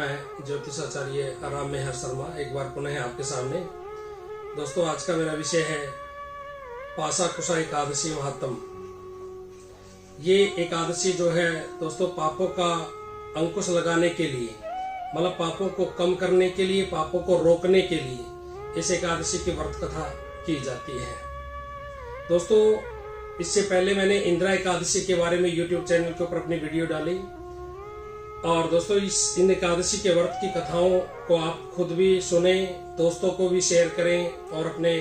मैं ज्योतिषाचार्य राम मेहर शर्मा एक बार पुनः आपके सामने। दोस्तों, आज का मेरा विषय है पासा कुशा एकादशी महात्म। ये एकादशी जो है दोस्तों, पापों का अंकुश लगाने के लिए, मतलब पापों को कम करने के लिए, पापों को रोकने के लिए इस एकादशी की व्रत कथा की जाती है। दोस्तों, इससे पहले मैंने इंदिरा एकादशी के बारे में YouTube चैनल के ऊपर अपनी वीडियो डाली, और दोस्तों इन एकादशी के व्रत की कथाओं को आप खुद भी सुने, दोस्तों को भी शेयर करें और अपने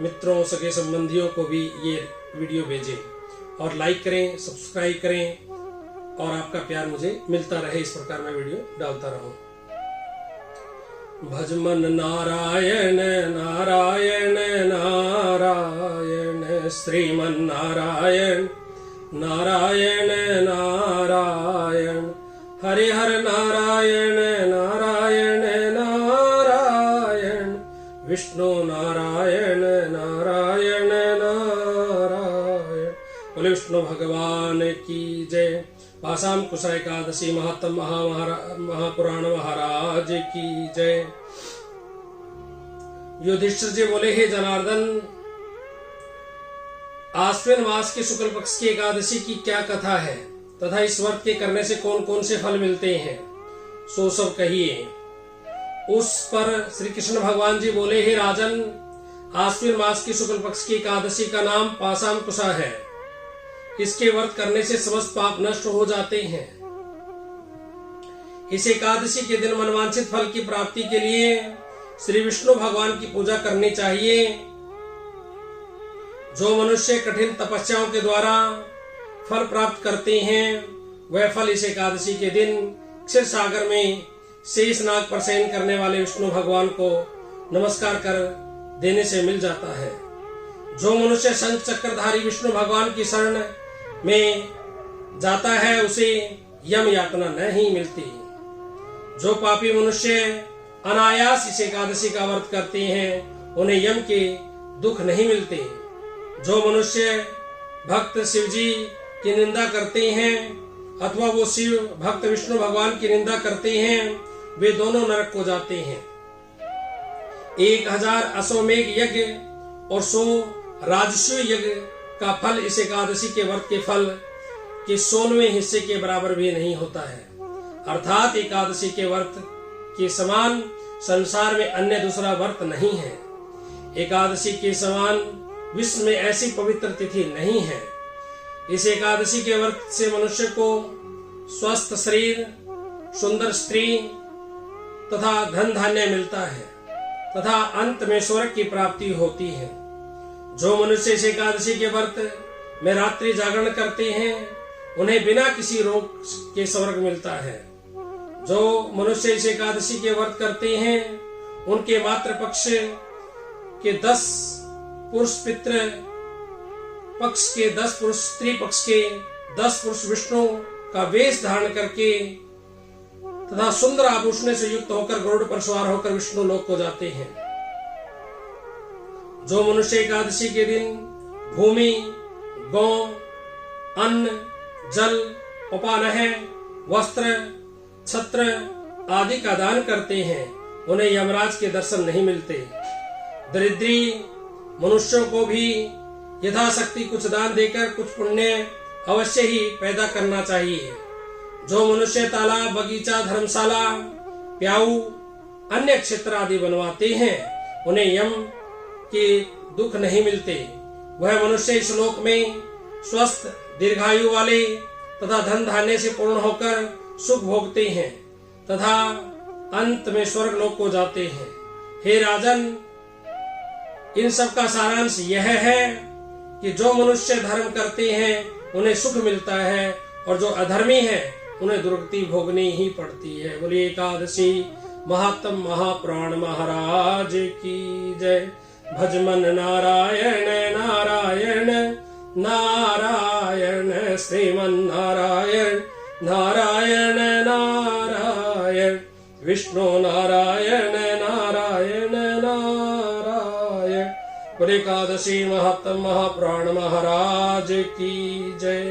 मित्रों, सगे संबंधियों को भी ये वीडियो भेजें और लाइक करें, सब्सक्राइब करें, और आपका प्यार मुझे मिलता रहे। इस प्रकार मैं वीडियो डालता रहूं। भजमन नारायण नारायण नारायण, श्रीमन नारायण नारायण नारायण, हरे हर नारायण नारायण नारायण, विष्णु नारायण नारायण नारायण। बोले विष्णु भगवान की जय। पासाम कुशा एकादशी महात्म महापुराण महाराज की जय। युधिष्ठिर जी बोले, हे जनार्दन, आश्विन मास के शुक्ल पक्ष की एकादशी की क्या कथा है तथा इस व्रत के करने से कौन कौन से फल मिलते हैं, सो सब कहिए। उस पर श्री कृष्ण भगवान जी बोले, हे राजन, आश्विन मास की शुक्ल पक्ष की एकादशी का नाम पासाम कुशा है। इसके व्रत करने से समस्त पाप नष्ट हो जाते हैं। इस एकादशी के दिन मनवांछित फल की प्राप्ति के लिए श्री विष्णु भगवान की पूजा करनी चाहिए। जो मनुष्य कठिन तपस्याओं के द्वारा फल प्राप्त करते हैं, वह फल इस एकादशी के दिन क्षीर सागर में शेष नाग पर शयन करने वाले विष्णु भगवान को नमस्कार कर देने से मिल जाता है। जो मनुष्य शंख चक्रधारी विष्णु भगवान की शरण में जाता है, उसे यम यातना नहीं मिलती। जो पापी मनुष्य अनायास इस एकादशी का व्रत करते हैं, उन्हें यम के दुख नहीं मिलते। जो मनुष्य भक्त शिव जी की निंदा करते हैं अथवा वो शिव भक्त विष्णु भगवान की निंदा करते हैं, वे दोनों नरक को जाते हैं। 1000 अश्वमेघ यज्ञ और 100 राजस्व यज्ञ का फल इस एकादशी के व्रत के फल के 100वें हिस्से के बराबर भी नहीं होता है। अर्थात एकादशी के व्रत के समान संसार में अन्य दूसरा व्रत नहीं है। एकादशी के समान विश्व में ऐसी पवित्र तिथि नहीं है। इस एकादशी के व्रत से मनुष्य को स्वस्थ शरीर, सुंदर स्त्री तथा धन धान्य मिलता है तथा अंत में स्वर्ग की प्राप्ति होती है। जो मनुष्य इस एकादशी के व्रत में रात्रि जागरण करते हैं, उन्हें बिना किसी रोग के स्वर्ग मिलता है। जो मनुष्य इस एकादशी के व्रत करते हैं, उनके मातृ पक्ष के 10 पुरुष, पितृ पक्ष के 10 पुरुष, स्त्री पक्ष के 10 पुरुष विष्णु का वेश धारण करके तथा सुंदर आभूषण से युक्त होकर गरुड़ पर सवार होकर विष्णु लोक को जाते हैं। जो मनुष्य एकादशी के दिन भूमि, गौ, अन्न, जल, उपानह, वस्त्र, छत्र आदि का दान करते हैं, उन्हें यमराज के दर्शन नहीं मिलते। दरिद्री मनुष्यों को भी यथाशक्ति कुछ दान देकर कुछ पुण्य अवश्य ही पैदा करना चाहिए। जो मनुष्य तालाब, बगीचा, धर्मशाला, प्याऊ, अन्य क्षेत्र आदि बनवाते हैं, उन्हें यम के दुख नहीं मिलते। वह मनुष्य इस लोक में स्वस्थ, दीर्घायु वाले तथा धन धान्य से पूर्ण होकर सुख भोगते हैं तथा अंत में स्वर्ग लोक को जाते हैं। हे राजन, इन सब का सारांश यह है कि जो मनुष्य धर्म करते हैं उन्हें सुख मिलता है, और जो अधर्मी है उन्हें दुर्गति भोगनी ही पड़ती है। बोलिए एकादशी महात्म महापुराण महाराज की जय। भजमन नारायण नारायण नारायण, श्रीमन नारायण नारायण नारायण, विष्णु नारायण नारायण नारायण। बोले एकादशी महात्म महापुराण महाराज की जय।